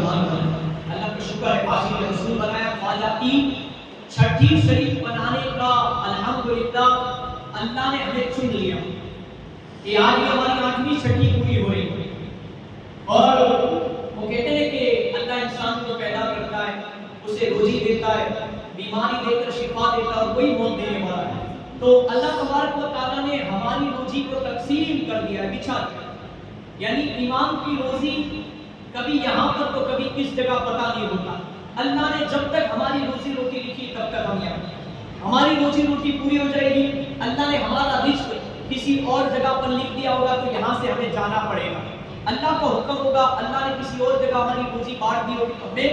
مسلمان بنے۔ اللہ کا شکر ہے عاشق رسول بنایا، خواجہ کی چھٹی شریف بنانے کا الحمدللہ اللہ نے ہمیں چن لیا کہ آج ہماری 8ویں چھٹی پوری ہو رہی ہے۔ اور وہ کہتے ہیں کہ اللہ انسان کو پیدا کرتا ہے، اسے روزی دیتا ہے، بیماری دے کر شفا دیتا ہے اور وہی موت دینے والا ہے۔ تو اللہ تبارک و تعالیٰ نے ہماری روزی کو تقسیم کر دیا ہے، بچھا دیا، یعنی امام کی روزی کبھی یہاں پر تو کبھی کس جگہ پتہ نہیں ہوتا۔ اللہ نے جب تک ہماری روزی روٹی لکھی تب تک ہم یہاں، ہماری روزی روٹی پوری ہو جائے گی، اللہ نے ہمارا رزق کسی اور جگہ پر لکھ دیا ہوگا تو یہاں سے ہمیں جانا پڑے گا۔ اللہ کا حکم ہوگا، اللہ نے کسی اور جگہ ہماری روزی بانٹ دی ہوگی تو ہمیں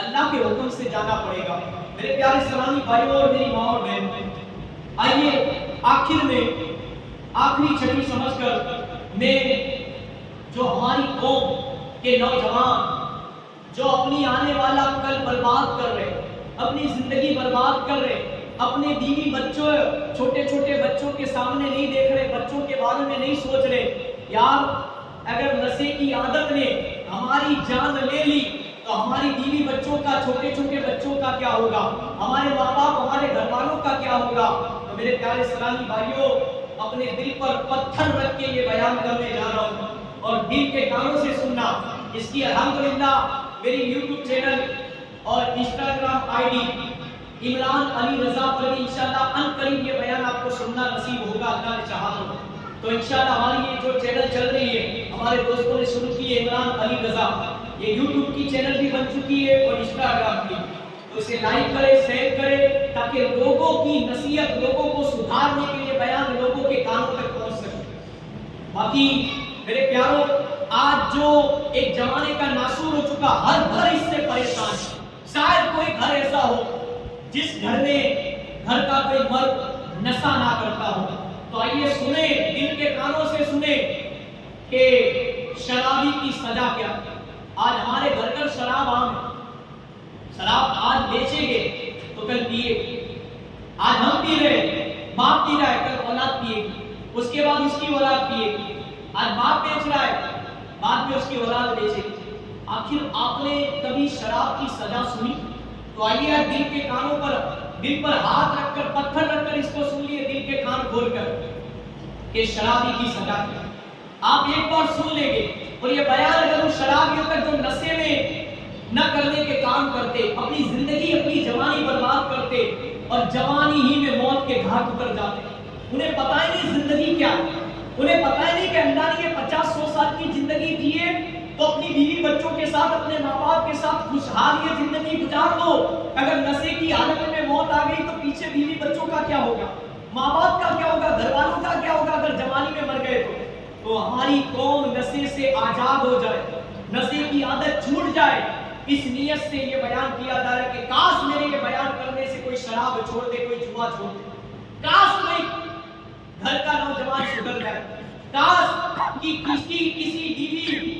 اللہ کے حکم سے جانا پڑے گا۔ میرے پیارے اسلامی بھائیوں اور میری ماں اور بہن، آئیے آخر میں آخری چھٹی سمجھ کر میں جو ہماری قوم کے نوجوان جو اپنی آنے والا کل برباد کر رہے، اپنی زندگی برباد کر رہے، اپنے بیوی بچوں چھوٹے چھوٹے بچوں کے سامنے نہیں دیکھ رہے، بچوں کے بارے میں نہیں سوچ رہے، یار اگر نشے کی عادت نے ہماری جان لے لی تو ہماری بیوی بچوں کا، چھوٹے چھوٹے بچوں کا کیا ہوگا، ہمارے ماں باپ، ہمارے گھر والوں کا کیا ہوگا۔ تو میرے پیارے اسلامی بھائیوں، اپنے دل پر پتھر رکھ کے یہ بیان کرنے جا رہا ہوں اور دل کے کانوں سے سننا۔ اس کی الحمدللہ میری یوٹیوب چینل اور Instagram I D Imran Ali Raza پر بھی انشاءاللہ ان قریب یہ بیان آپ کو سننا نصیب ہوگا، اللہ نے چاہا تو انشاءاللہ ہماری یہ جو چینل چل رہی ہے، ہمارے دوستوں نے شروع کی ہے عمران علی رضا، یہ یوٹیوب کی چینل بھی بن چکی ہے اور انسٹاگرام کی، تو اسے لائک کرے، شیئر کرے تاکہ لوگوں کی نصیحت، لوگوں کو سدھارنے کے لیے بیان لوگوں کے کانوں تک پہنچ سکے۔ باقی میرے پیاروں، آج جو ایک زمانے کا ناسور ہو چکا، ہر گھر اس سے پریشان ہے۔ شاید کوئی گھر ایسا ہو جس گھر میں گھر کا کوئی مرد نشہ نہ کرتا ہو۔ تو آئیے سنیں، دل کے کانوں سے سنیں کہ شرابی کی سزا کیا ہے۔ آج ہمارے گھر گھر شراب عام ہے، شراب آج بیچیں گے تو کل پیے گی، آج ہم پی رہے، باپ پی رہا ہے، کل اولاد پیے گی، اس کے بعد اس کی اولاد پیے گی، آج باپ بیچ رہا ہے، بعد میں اس کی اولاد بیچے گی۔ آخر آپ نے کبھی شراب کی سزا سنی؟ تو آئیے آپ دل کے کانوں پر، دل پر ہاتھ رکھ کر، پتھر رکھ کر اس کو سن لیے، دل کے کان کھول کر کہ شرابی کی سزا کیا۔ آپ ایک بار سن لیں گے اور یہ بیان اگر ان شرابیوں تک جو نشے میں نہ کرنے کے کام کرتے، اپنی زندگی، اپنی جوانی برباد کرتے اور جوانی ہی میں موت کے گھاٹ اتر جاتے، انہیں پتہ ہی نہیں زندگی کیا ہے، انہیں پتہ ہی نہیں کہ اللہ نے یہ 50-100 سال کی زندگی دی ہے تو اپنی بیوی بچوں کے ساتھ، اپنے ماں باپ کے ساتھ خوشحال یہ زندگی گزار دو۔ اگر نشے کی حالت میں موت آ گئی تو پیچھے بیوی بچوں کا کیا ہوگا، ماں باپ کا کیا ہوگا، گھر والوں کا کیا ہوگا اگر جوانی میں مر گئے تو ہماری قوم نشے سے آزاد ہو جائے، نشے کی عادت چھوٹ جائے، اس نیت سے یہ بیان کیا جا رہا ہے کہ کاش میرے یہ بیان کرنے سے کوئی شراب چھوڑ دے، کوئی جوا چھوڑ دے، کاش کوئی گھر کا نوجوان سدھر جائے، کاش کی کسی بیوی،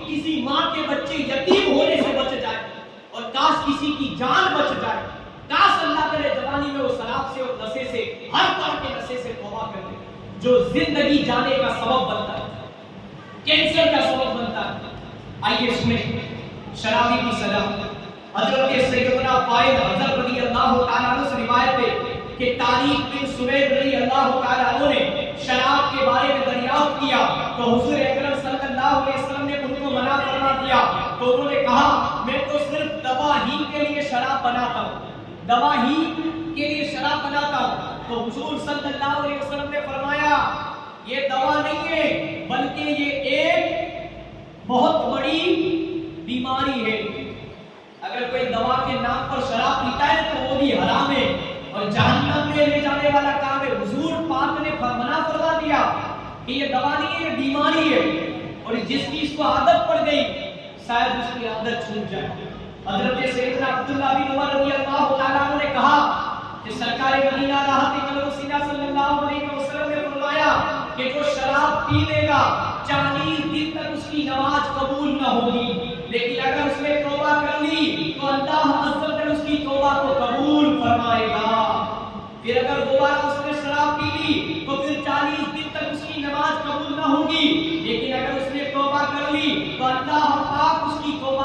کسی ماں کے بچے یتیم ہونے سے بچ جائے، اور کاش کسی کی جان بچ جائے، کاش اللہ کرے جوانی میں وہ شراب سے اور نشے سے، ہر طرح کے نشے سے توبہ کر دے جو زندگی جانے کا سبب بنتا ہے، کینسر کا سبب بنتا ہے۔ آئیے سنیں شرابی کی سزا۔ حضرت سیدنا فائد حضرت رضی اللہ تعالیٰ عنہ سے روایت ہے کہ طارق بن سوید رضی اللہ تعالیٰ عنہ نے شراب کے بارے میں دریافت کیا تو حضور اکرم صلی اللہ علیہ وسلم نے ان کو منع فرما دیا، تو انہوں نے کہا میں تو صرف دوا ہی کے لیے شراب بناتا ہوں، دوا ہی کے لیے شراب بناتا ہوں۔ تو حضور صلی اللہ علیہ وسلم نے فرمایا یہ دوا نہیں ہے بلکہ یہ ایک بہت بڑی بیماری ہے، اگر کوئی دوا کے نام پر شراب پیتا ہے تو وہ بھی حرام ہے اور جہنم میں لے جانے والا کام ہے۔ حضور پاک نے منع فرما دیا کہ یہ دوا نہیں ہے، یہ بیماری ہے، اور جس کی اس کو عادت پڑ گئی شاید اس کی عادت چھوٹ جائے۔ حضرت سیدنا عبداللہ بن عمر رضی اللہ تعالیٰ عنہ نے کہا کہ سرکار مدینہ راحت قلب سینہ صلی اللہ علیہ وسلم نے فرمایا کہ جو شراب پی لے گا 40 دن تک اس کی نماز قبول نہ ہوگی، لیکن اگر اس نے توبہ کر لی تو اللہ عز و جل اس کی توبہ کو قبول فرمائے گا۔ پھر اگر دوبارہ اس نے شراب پی لی تو پھر 40 دن تک اس کی نماز قبول نہ ہوگی، لیکن اگر اس نے توبہ کر لی تو اللہ پاک اس کی توبہ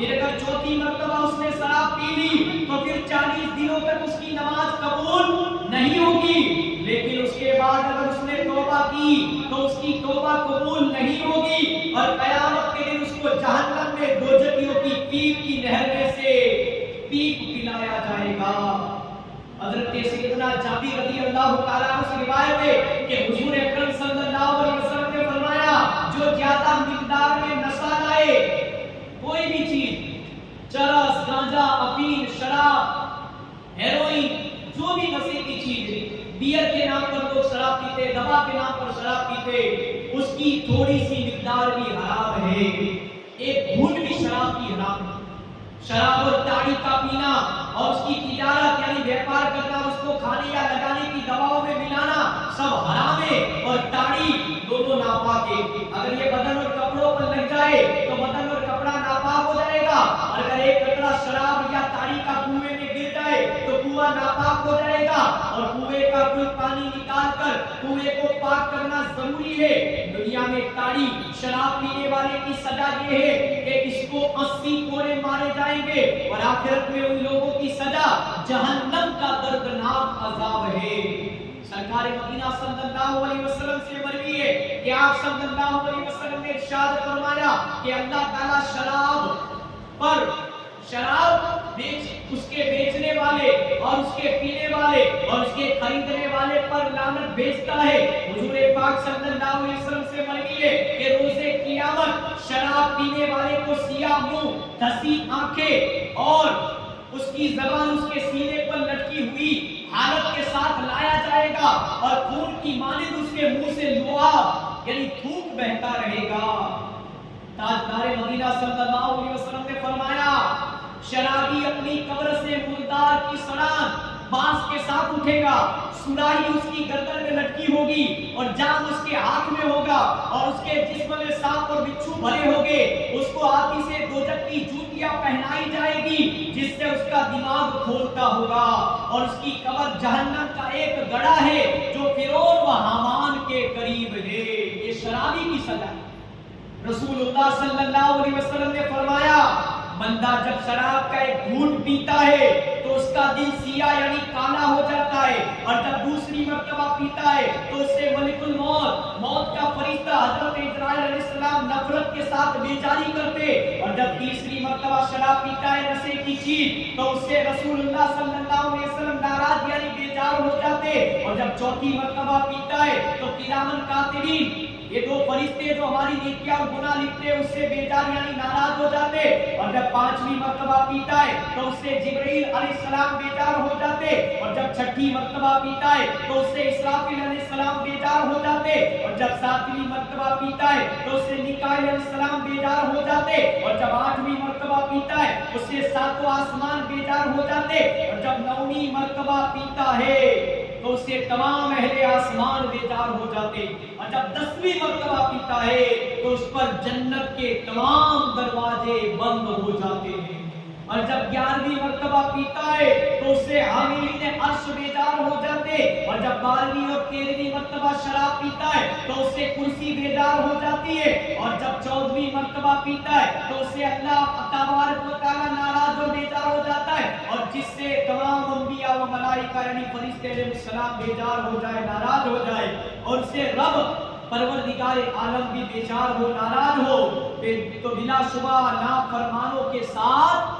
پھر اگر چوتھی مرتبہ اس نے شراب پی لی تو پھر 40 دنوں تک اس کی نماز قبول نہیں ہوگی، لیکن اس کے بعد اگر اس نے توبہ کی تو اس کی توبہ قبول نہیں ہوگی، اور قیامت کے دن اس کو جہنم میں دوزخیوں کی پیپ کی نہر میں سے پیپ پلایا جائے گا۔ حضرت سیدنا جابر رضی اللہ تعالیٰ عنہ سے روایت ہے کہ حضور اکرم صلی اللہ علیہ وسلم نے فرمایا جو زیادہ مقدار میں نشہ لائے، کوئی بھی چیز، چرس، گانجا، افیم، شراب، ہیروئن، جو بھی نشے کی چیز، بیئر کے نام پر لوگ شراب پیتے، دوا کے نام پر شراب پیتے، اس کی تھوڑی سی مقدار بھی حرام ہے، ایک گھونٹ بھی شراب کی حرام ہے۔ شراب اور تاڑی کا پینا اور اس کی تجارت یعنی بیپار کرنا، اس کو کھانے یا لگانے کی دواؤں میں ملانا سب حرام ہے، اور تاڑی دونوں ناپاک ہے۔ اگر یہ بدن اور کپڑوں پر لگ جائے تو بدن اور کپڑا ناپاک ہو جائے گا، اور اگر ایک قطرہ شراب یا تاڑی کا کنویں میں گر جائے تو کنواں ناپاک ہو جائے گا، اور کنویں کا کوئی پانی نکال کر کنویں کو پاک کرنا ضروری ہے۔ دنیا میں تاڑی شراب پینے والے کی سزا یہ ہے کہ اس کو 80 کوڑے مارے جائیں گے، اور آخرت میں ان لوگوں کی سزا جہنم کا دردناک عذاب ہے۔ سرکار مدینہ صلی اللہ علیہ وسلم سے مروی ہے کہ آپ صلی اللہ علیہ وسلم نے ارشاد فرمایا کہ اللہ تعالیٰ شراب اس کے بیچنے والے اور اس کے پینے والے اور اس کے خریدنے والے پر لعنت بھیجتا ہے۔ حضور پاک صلی اللہ علیہ وسلم سے مروی ہے کہ روز قیامت شراب پینے والے کو سیاہ منہ، دھسی آنکھیں اور اس کی زبان اس کے سینے پر لٹکی ہوئی حالت کے ساتھ لایا جائے گا، اور خون کی مانند اس کے منہ سے لعاب یعنی تھوک بہتا رہے گا۔ تاجدار مدینہ صلی اللہ علیہ وسلم نے فرمایا شرابی اپنی قبر سے مردار کی سڑان بانس کے ساتھ اٹھے گا، سراہی اس کی گردن میں لٹکی ہوگی اور جام اس کے ہاتھ میں ہوگا، اور اس کے جسم میں سانپ اور بچھو بھرے ہوگے، اس کو آتی سے دوزخ کی جوتیاں پہنائی جائے گی جس سے اس کا دماغ کھولتا ہوگا، اور اس کی قبر جہنم کا ایک گڑھا ہے جو فرعون و حامان کے قریب ہے۔ یہ شرابی کی سزا ہے۔ رسول اللہ صلی اللہ علیہ وسلم نے فرمایا بندہ جب شراب کا ایک گھونٹ پیتا ہے تو اس کا دل سیاہ یعنی کالا ہو جاتا ہے، اور جب دوسری مرتبہ پیتا ہے تو اس سے ملک الموت، موت کا فرشتہ حضرت اسرائیل علیہ السلام نفرت کے ساتھ بیزاری کرتے، اور جب تیسری مرتبہ شراب پیتا ہے نشے کی چیز تو اس سے رسول اللہ صلی اللہ علیہ وسلم ناراض یعنی بیزار ہو جاتے، اور جب چوتھی مرتبہ پیتا ہے تو کرامن کاتبین، یہ دو فرشتے جو ہماری نیکیاں اور گناہ لکھتے ہیں اس سے بیزار یعنی ناراض ہو جاتے، اور جب پانچویں مرتبہ پیتا ہے تو اس سے جبرائیل علیہ السلام بیزار ہو جاتے، اور جب چھٹی مرتبہ پیتا ہے تو اس سے اسرافیل علیہ السلام بیزار ہو جاتے، اور جب ساتویں مرتبہ پیتا ہے تو اس سے میکائیل علیہ السلام بیزار ہو جاتے، اور جب آٹھویں مرتبہ پیتا ہے اس سے ساتوں آسمان بیزار ہو جاتے، اور جب نویں مرتبہ پیتا ہے تو اس سے تمام اہل آسمان بیزار ہو جاتے، اور جب 10ویں مرتبہ پیتا ہے تو اس پر جنت کے تمام دروازے بند ہو جاتے ہیں، اور جب 11ویں مرتبہ پیتا ہے تو اس سے حاملین عرش بیزار ہو جاتے، اور جب 12ویں اور 13ویں مرتبہ شراب پیتا ہے تو اس سے کرسی بیزار ہو جاتی ہے، اور جب 14ویں مرتبہ پیتا ہے تو اس سے اللہ تبارک و تعالی ناراض اور بیزار ہو جاتا ہے، اور جس سے تمام انبیاء و ملائکہ یعنی فرشتے علیہ السلام بیزار ہو جائے، ناراض ہو جائے، اور اس سے رب پروردگار عالم بھی بیزار ہو، ناراض ہو، تو بلا شبہ نافرمانوں کے ساتھ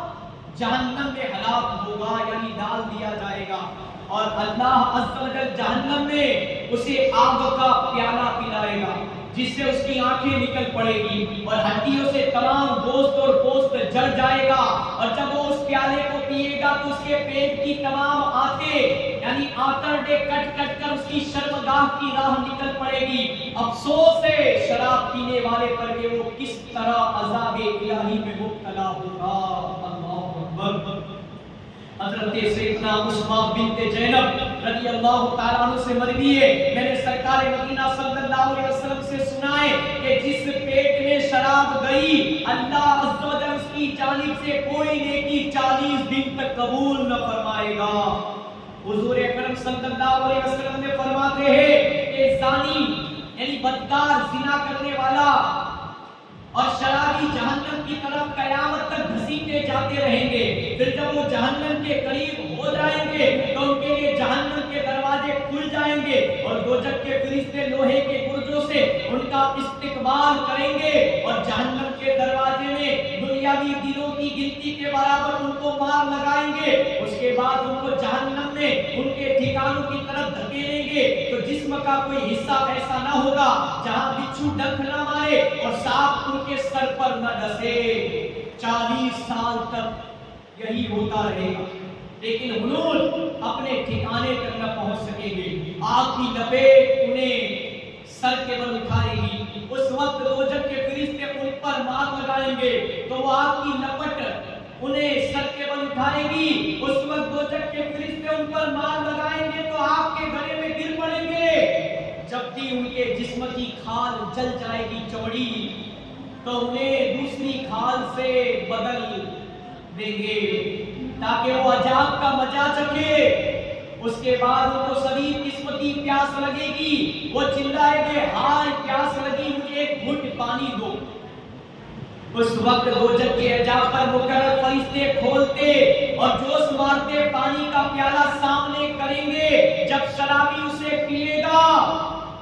جہنم میں ہلاک ہوگا یعنی ڈال دیا جائے گا، اور اللہ عز و جل جہنم میں اسے آگ کا پیالہ پلائے گا جس سے اس کی آنکھیں نکل پڑے گی اور ہڈیوں سے تمام گوشت اور گوشت جڑ جائے گا، اور جب وہ اس پیالے کو پیے گا تو اس کے پیٹ کی تمام آنتیں یعنی آنتڑے کٹ کٹ کر اس کی شرمگاہ کی راہ نکل پڑے گی۔ افسوس ہے شراب پینے والے پر کہ وہ کس طرح عذاب الہی میں مبتلا ہوگا۔ اللہ اکبر۔ حضرت سیدنا اسمہ بنت زینب رضی اللہ تعالیٰ عنہ سے مروی ہے میں نے سرکار مدینہ صلی اللہ علیہ وسلم سے سنا ہے کہ جس پیٹ میں شراب گئی اللہ عز و جل اس کی جانب سے کوئی نیکی 40 دن تک قبول نہ فرمائے گا۔ حضور اکرم صلی اللہ علیہ وسلم نے فرماتے ہیں کہ زانی یعنی بدکار، زنا کرنے والا اور شرابی جہنم کی طرف قیامت تک گھسیٹے جاتے رہیں گے. پھر جب وہ جہنم کے قریب ہو جائیں گے تو ان کے لیے جہنم کے دروازے کھل جائیں گے اور دوزخ کے فرشتے لوہے کے گرجوں سے ان کا استقبال کریں گے اور جہنم کے دروازے میں دنیاوی دنوں کی گنتی کے برابر ان کو مار لگائیں گے. اس کے بعد ان کو جہنم میں ان کے ٹھکانوں کی طرف دھکیلیں گے تو جسم کا کوئی حصہ ایسا نہ ہوگا جہاں بچھو ڈنک نہ مارے اور سانپ ان کے سر پر نہ ڈسے. 40 سال تک یہی ہوتا رہے گا لیکن ہنود اپنے ٹھکانے تک نہ پہنچ سکیں گے. آگ کی لپیٹ انہیں سر کے بل اٹھائے گی. اس وقت دوزخ کے فرشتے ان پر مار لگائیں گے تو وہ آگ کی لپٹ انہیں سر کے بل اٹھائے گی. اس وقت دوزخ کے فرشتے ان پر مار لگائیں گے تو آگ کے گڑھے میں گر پڑیں گے. جب بھی ان کے جسم کی کھال جل جائے گی چمڑی تو انہیں دوسری کھال سے بدل دیں گے تاکہ وہ عذاب کا مزہ چکھے. اس کے بعد ان کو شدید قسم کی پیاس لگے گی. وہ چلائیں گے ہائے پیاس لگی مجھے ایک گھٹ پانی دو. اس وقت دوزخ کے عذاب پر مقرر فرشتے کھولتے اور جوش مارتے پانی کا پیالہ سامنے کریں گے. جب شرابی اسے پیے گا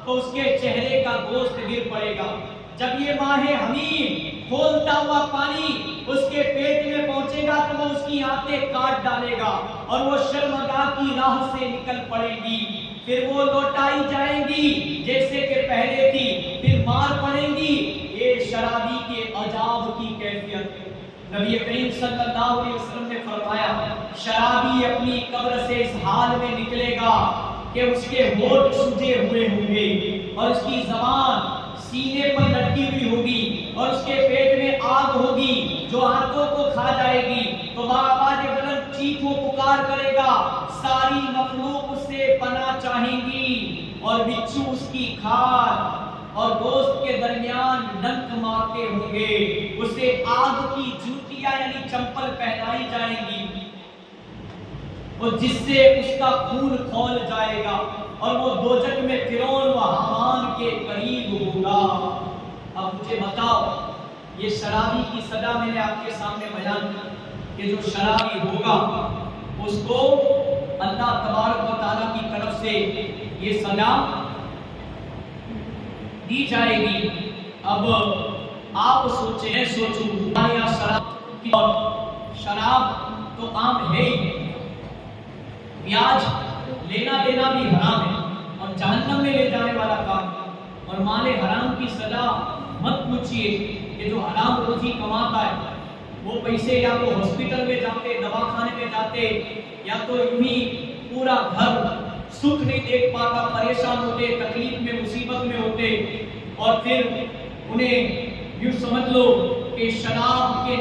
تو اس کے چہرے کا گوشت گر پڑے گا. جب یہ ماہ حمیم کھولتا ہوا پانی اس کے پیٹ میں پہنچے گا تو وہ اس کی آنتیں کاٹ ڈالے گا اور وہ شرمگاہ کی راہ سے نکل پڑے گی. پھر وہ لوٹائی جائیں گی جیسے کہ پہلے تھی. پھر مار پڑیں گی. یہ شرابی کے عذاب کی کیفیت. نبی کریم صلی اللہ علیہ وسلم نے فرمایا شرابی اپنی قبر سے اس حال میں نکلے گا کہ اس کے ہونٹ سوجے ہوئے ہوں گے اور اس کی زبان سینے پر لٹکی ہوئی ہوگی اور اس کے پیٹ میں آگ ہوگی جو آنتوں کو کھا جائے گی. تو بآواز بلند چیخ و پکار کرے گا. ساری مخلوق اس سے پناہ چاہیں گی اور بچھو اس کی کھال اور گوشت کے درمیان ڈنک مارتے ہوں گے. اسے آگ کی جوتیاں یعنی چمپل پہنائی جائیں گی اور جس سے اس کا خون کھول جائے گا اور وہ دوزخ میں فرعون و حامان کے قریب ہوگا. اب مجھے بتاؤ یہ شرابی کی سزا میں نے آپ کے سامنے بیان کی کہ جو شرابی ہوگا اس کو اللہ تبارک و تعالیٰ کی طرف سے یہ سزا دی جائے گی. اب آپ سوچیں شراب تو عام ہے ہی. بیاج لینا دینا بھی حرام ہے اور جہنم میں لے جانے والا کام. اور مال حرام کی سزا مت پوچھئے کہ جو حرام روزی کماتا ہے وہ پیسے یا تو ہاسپٹل میں جاتے دواخانے میں جاتے یا تو یوں ہی پورا گھر سکھ نہیں دیکھ پاتا پریشان ہوتے تکلیف میں مصیبت میں ہوتے اور پھر انہیں یوں سمجھ لو کہ شراب کے